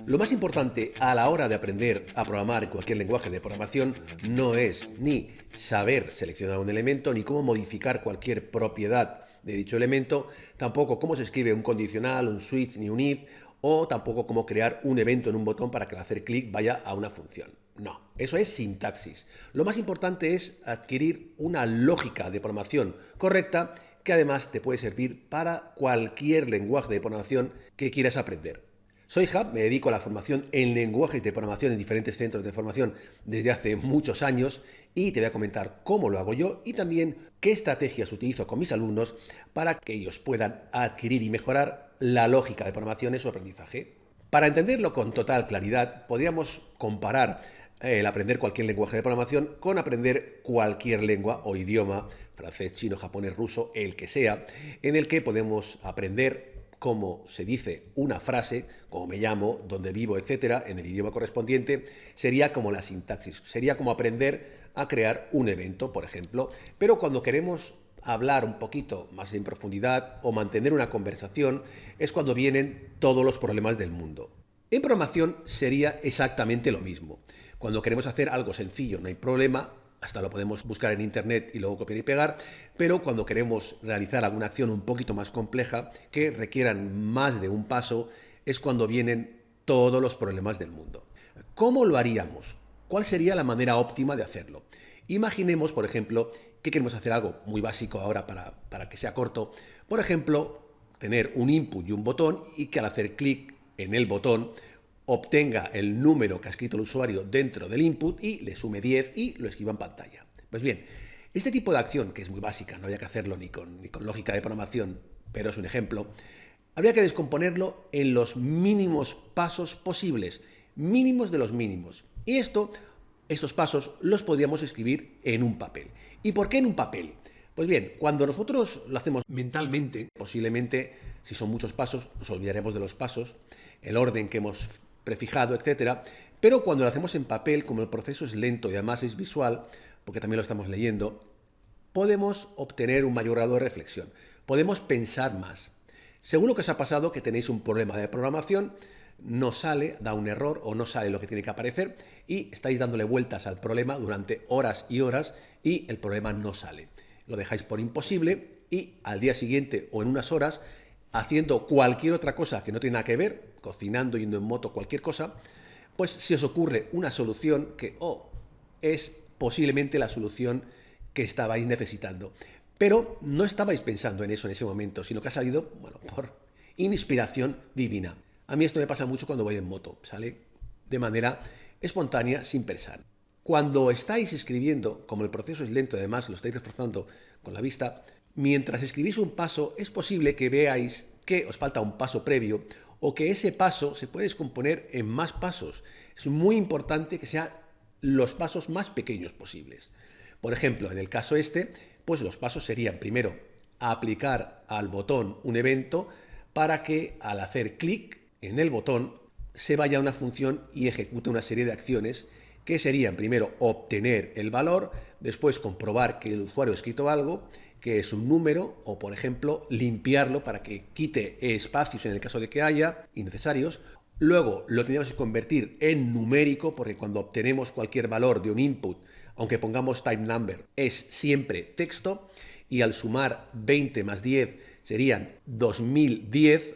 Lo más importante a la hora de aprender a programar en cualquier lenguaje de programación no es ni saber seleccionar un elemento, ni cómo modificar cualquier propiedad de dicho elemento, tampoco cómo se escribe un condicional, un switch, ni un if, o tampoco cómo crear un evento en un botón para que al hacer clic vaya a una función. No, eso es sintaxis. Lo más importante es adquirir una lógica de programación correcta que además te puede servir para cualquier lenguaje de programación que quieras aprender. Soy Hub, me dedico a la formación en lenguajes de programación en diferentes centros de formación desde hace muchos años y te voy a comentar cómo lo hago yo y también qué estrategias utilizo con mis alumnos para que ellos puedan adquirir y mejorar la lógica de programación en su aprendizaje. Para entenderlo con total claridad, podríamos comparar el aprender cualquier lenguaje de programación con aprender cualquier lengua o idioma, francés, chino, japonés, ruso, el que sea, en el que podemos aprender cómo se dice una frase, como me llamo, dónde vivo, etcétera, en el idioma correspondiente, sería como la sintaxis, sería como aprender a crear un evento, por ejemplo. Pero cuando queremos hablar un poquito más en profundidad o mantener una conversación, es cuando vienen todos los problemas del mundo. En programación sería exactamente lo mismo. Cuando queremos hacer algo sencillo no hay problema, hasta lo podemos buscar en internet y luego copiar y pegar, pero cuando queremos realizar alguna acción un poquito más compleja, que requieran más de un paso, es cuando vienen todos los problemas del mundo. ¿Cómo lo haríamos? ¿Cuál sería la manera óptima de hacerlo? Imaginemos, por ejemplo, que queremos hacer algo muy básico ahora para que sea corto. Por ejemplo, tener un input y un botón y que al hacer clic en el botón obtenga el número que ha escrito el usuario dentro del input y le sume 10 y lo escriba en pantalla. Pues bien, este tipo de acción, que es muy básica, no había que hacerlo ni con lógica de programación, pero es un ejemplo, habría que descomponerlo en los mínimos pasos posibles, mínimos de los mínimos. Y estos pasos los podríamos escribir en un papel. ¿Y por qué en un papel? Pues bien, cuando nosotros lo hacemos mentalmente, posiblemente, si son muchos pasos, nos olvidaremos de los pasos, el orden que hemos prefijado, etcétera. Pero cuando lo hacemos en papel, como el proceso es lento y además es visual, porque también lo estamos leyendo, podemos obtener un mayor grado de reflexión. Podemos pensar más. Seguro que os ha pasado que tenéis un problema de programación, no sale, da un error o no sale lo que tiene que aparecer y estáis dándole vueltas al problema durante horas y horas y el problema no sale. Lo dejáis por imposible y al día siguiente o en unas horas, haciendo cualquier otra cosa que no tiene nada que ver, cocinando, yendo en moto, cualquier cosa, pues se os ocurre una solución que es posiblemente la solución que estabais necesitando. Pero no estabais pensando en eso en ese momento, sino que ha salido, por inspiración divina. A mí esto me pasa mucho cuando voy en moto, sale de manera espontánea, sin pensar. Cuando estáis escribiendo, como el proceso es lento, además lo estáis reforzando con la vista, mientras escribís un paso, es posible que veáis que os falta un paso previo o que ese paso se puede descomponer en más pasos. Es muy importante que sean los pasos más pequeños posibles. Por ejemplo, en el caso pues los pasos serían, primero, aplicar al botón un evento para que al hacer clic en el botón se vaya a una función y ejecute una serie de acciones que serían, primero, obtener el valor, después comprobar que el usuario ha escrito algo, que es un número, o por ejemplo, limpiarlo para que quite espacios en el caso de que haya innecesarios. Luego lo tenemos que convertir en numérico, porque cuando obtenemos cualquier valor de un input, aunque pongamos type number, es siempre texto, y al sumar 20 más 10 serían 2010,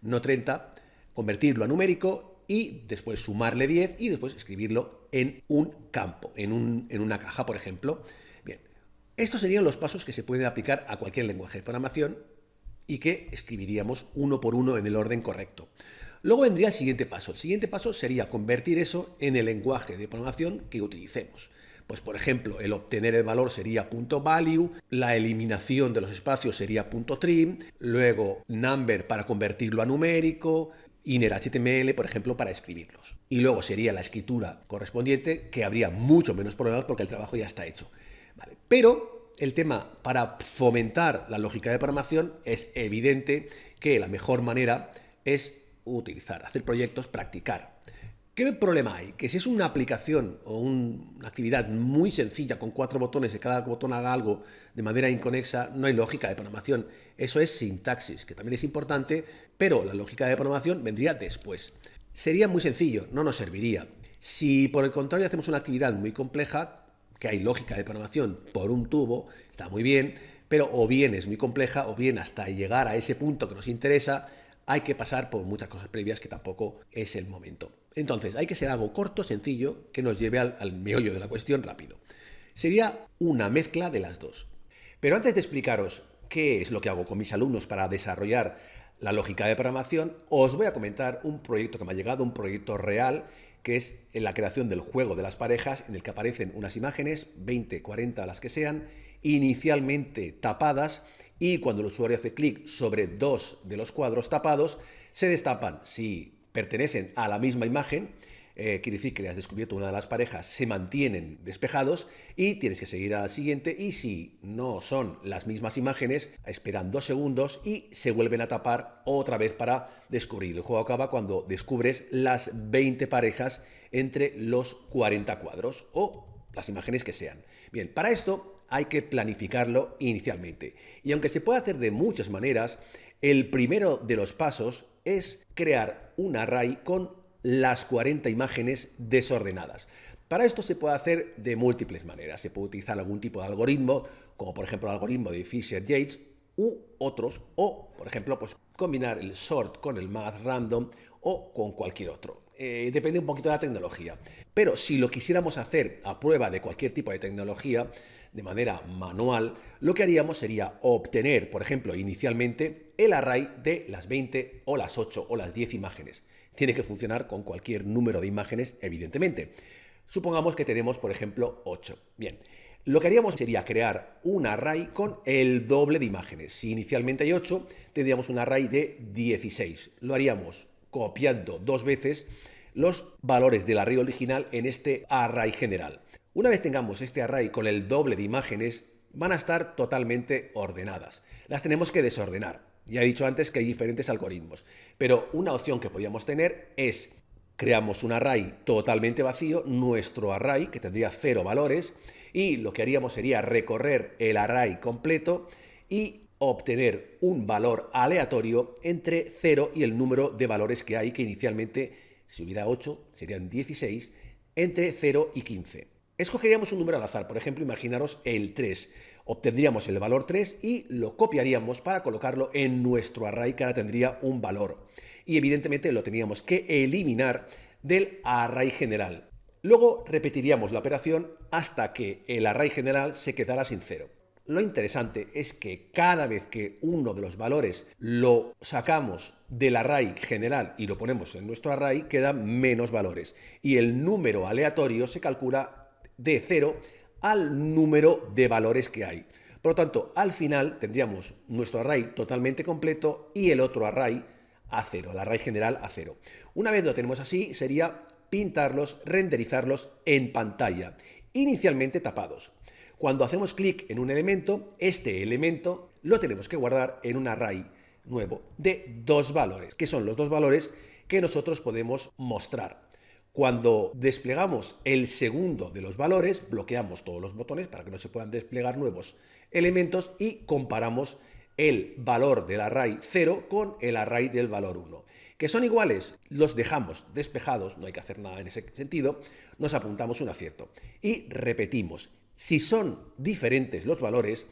no 30, convertirlo a numérico y después sumarle 10 y después escribirlo en un campo, en una caja, por ejemplo. Bien, estos serían los pasos que se pueden aplicar a cualquier lenguaje de programación y que escribiríamos uno por uno en el orden correcto. Luego vendría el siguiente paso. El siguiente paso sería convertir eso en el lenguaje de programación que utilicemos. Pues por ejemplo, el obtener el valor sería .value, la eliminación de los espacios sería .trim, luego number para convertirlo a numérico, inner HTML, por ejemplo, para escribirlos. Y luego sería la escritura correspondiente, que habría mucho menos problemas porque el trabajo ya está hecho. ¿Vale? Pero el tema para fomentar la lógica de programación es evidente que la mejor manera es hacer proyectos, practicar. ¿Qué problema hay? Que si es una aplicación o una actividad muy sencilla con 4 botones y cada botón haga algo de manera inconexa, no hay lógica de programación. Eso es sintaxis, que también es importante, pero la lógica de programación vendría después. Sería muy sencillo, no nos serviría. Si por el contrario hacemos una actividad muy compleja, que hay lógica de programación por un tubo, está muy bien, pero o bien es muy compleja o bien hasta llegar a ese punto que nos interesa hay que pasar por muchas cosas previas que tampoco es el momento. Entonces hay que ser algo corto, sencillo, que nos lleve al meollo de la cuestión rápido. Sería una mezcla de las dos. Pero antes de explicaros qué es lo que hago con mis alumnos para desarrollar la lógica de programación, os voy a comentar un proyecto que me ha llegado, un proyecto real, que es en la creación del juego de las parejas, en el que aparecen unas imágenes, 20, 40, las que sean, inicialmente tapadas, y cuando el usuario hace clic sobre dos de los cuadros tapados, se destapan. Si pertenecen a la misma imagen, quiere decir que le has descubierto una de las parejas, se mantienen despejados y tienes que seguir a la siguiente, y si no son las mismas imágenes, esperan 2 segundos y se vuelven a tapar otra vez para descubrir. El juego acaba cuando descubres las 20 parejas entre los 40 cuadros o las imágenes que sean. Bien, para esto hay que planificarlo inicialmente. Y aunque se puede hacer de muchas maneras, el primero de los pasos es crear un array con las 40 imágenes desordenadas. Para esto se puede hacer de múltiples maneras. Se puede utilizar algún tipo de algoritmo, como por ejemplo el algoritmo de Fisher-Yates u otros, o por ejemplo pues combinar el sort con el math random o con cualquier otro. Depende un poquito de la tecnología. Pero si lo quisiéramos hacer a prueba de cualquier tipo de tecnología, de manera manual, lo que haríamos sería obtener, por ejemplo, inicialmente el array de las 20 o las 8 o las 10 imágenes. Tiene que funcionar con cualquier número de imágenes, evidentemente. Supongamos que tenemos, por ejemplo, 8. Bien, lo que haríamos sería crear un array con el doble de imágenes. Si inicialmente hay 8, tendríamos un array de 16. Lo haríamos copiando 2 veces los valores del array original en este array general. Una vez tengamos este array con el doble de imágenes, van a estar totalmente ordenadas. Las tenemos que desordenar. Ya he dicho antes que hay diferentes algoritmos, pero una opción que podríamos tener es creamos un array totalmente vacío, nuestro array, que tendría 0 valores, y lo que haríamos sería recorrer el array completo y obtener un valor aleatorio entre 0 y el número de valores que hay, que inicialmente, si hubiera 8, serían 16, entre 0 y 15. Escogeríamos un número al azar, por ejemplo, imaginaros el 3. Obtendríamos el valor 3 y lo copiaríamos para colocarlo en nuestro array, que ahora tendría un valor. Y evidentemente lo teníamos que eliminar del array general. Luego repetiríamos la operación hasta que el array general se quedara sin 0. Lo interesante es que cada vez que uno de los valores lo sacamos del array general y lo ponemos en nuestro array, quedan menos valores. Y el número aleatorio se calcula de 0 al número de valores que hay. Por lo tanto, al final tendríamos nuestro array totalmente completo y el otro array a 0, el array general a 0. Una vez lo tenemos así, sería pintarlos, renderizarlos en pantalla, inicialmente tapados. Cuando hacemos clic en un elemento, este elemento lo tenemos que guardar en un array nuevo de 2 valores, que son los 2 valores que nosotros podemos mostrar. Cuando desplegamos el segundo de los valores, bloqueamos todos los botones para que no se puedan desplegar nuevos elementos y comparamos el valor del array 0 con el array del valor 1. ¿Que son iguales? Los dejamos despejados, no hay que hacer nada en ese sentido, nos apuntamos un acierto y repetimos. Si son diferentes los valores,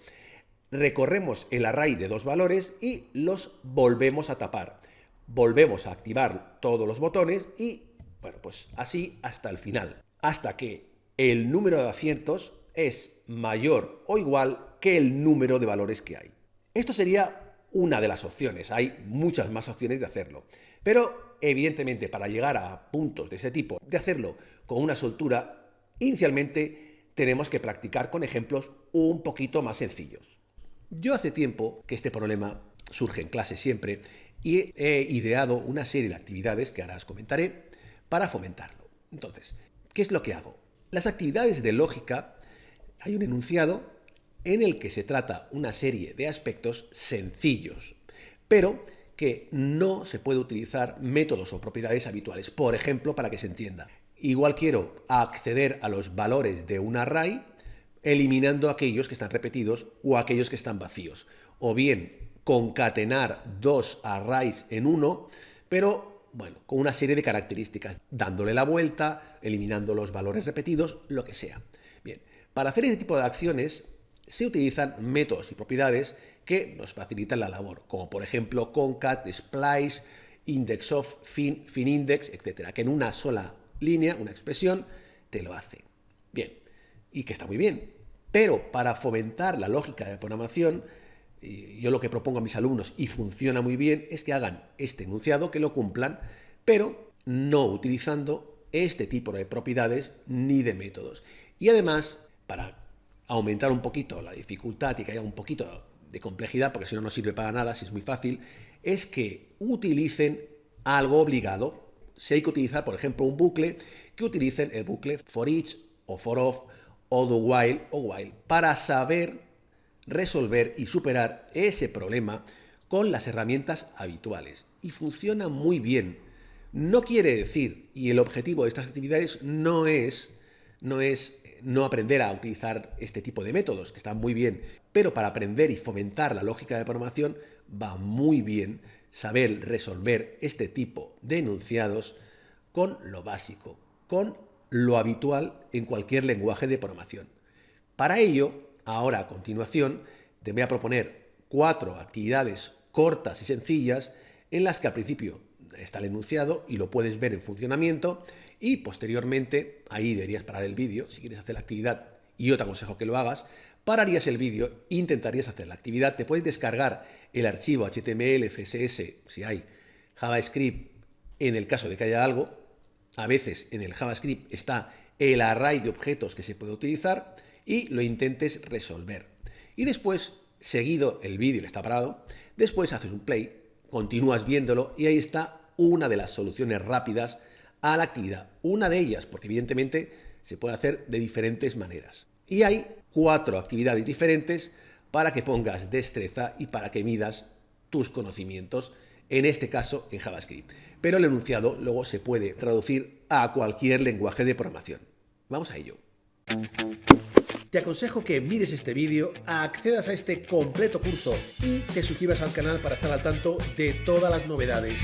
recorremos el array de 2 valores y los volvemos a tapar. Volvemos a activar todos los botones y bueno, pues así hasta el final, hasta que el número de aciertos es mayor o igual que el número de valores que hay. Esto sería una de las opciones, hay muchas más opciones de hacerlo, pero evidentemente para llegar a puntos de ese tipo, de hacerlo con una soltura, inicialmente tenemos que practicar con ejemplos un poquito más sencillos. Yo hace tiempo que este problema surge en clase siempre y he ideado una serie de actividades que ahora os comentaré para fomentarlo. Entonces, ¿qué es lo que hago? Las actividades de lógica, hay un enunciado en el que se trata una serie de aspectos sencillos, pero que no se puede utilizar métodos o propiedades habituales. Por ejemplo, para que se entienda, igual quiero acceder a los valores de un array eliminando aquellos que están repetidos o aquellos que están vacíos, o bien concatenar 2 arrays en uno, pero bueno, con una serie de características, dándole la vuelta, eliminando los valores repetidos, lo que sea. Bien, para hacer este tipo de acciones se utilizan métodos y propiedades que nos facilitan la labor, como por ejemplo concat, splice, indexOf, finindex, etc., que en una sola línea, una expresión, te lo hace. Bien, y que está muy bien. Pero para fomentar la lógica de programación, yo lo que propongo a mis alumnos, y funciona muy bien, es que hagan este enunciado, que lo cumplan, pero no utilizando este tipo de propiedades ni de métodos. Y además, para aumentar un poquito la dificultad y que haya un poquito de complejidad, porque si no, no sirve para nada, si es muy fácil, es que utilicen algo obligado. Si hay que utilizar, por ejemplo, un bucle, que utilicen el bucle for each o for of o do while o while para saber resolver y superar ese problema con las herramientas habituales. Y funciona muy bien. No quiere decir, y el objetivo de estas actividades no es no aprender a utilizar este tipo de métodos, que están muy bien, pero para aprender y fomentar la lógica de programación va muy bien saber resolver este tipo de enunciados con lo básico, con lo habitual en cualquier lenguaje de programación. Para ello, ahora a continuación, te voy a proponer 4 actividades cortas y sencillas en las que al principio está el enunciado y lo puedes ver en funcionamiento y posteriormente, ahí deberías parar el vídeo, si quieres hacer la actividad, y yo te aconsejo que lo hagas, pararías el vídeo e intentarías hacer la actividad. Te puedes descargar el archivo HTML, CSS, si hay JavaScript, en el caso de que haya algo. A veces en el JavaScript está el array de objetos que se puede utilizar y lo intentes resolver. Y después, seguido el vídeo está parado, después haces un play, continúas viéndolo y ahí está una de las soluciones rápidas a la actividad. Una de ellas, porque evidentemente se puede hacer de diferentes maneras. Y hay 4 actividades diferentes para que pongas destreza y para que midas tus conocimientos, en este caso en JavaScript. Pero el enunciado luego se puede traducir a cualquier lenguaje de programación. Vamos a ello. Te aconsejo que mires este vídeo, accedas a este completo curso y te suscribas al canal para estar al tanto de todas las novedades.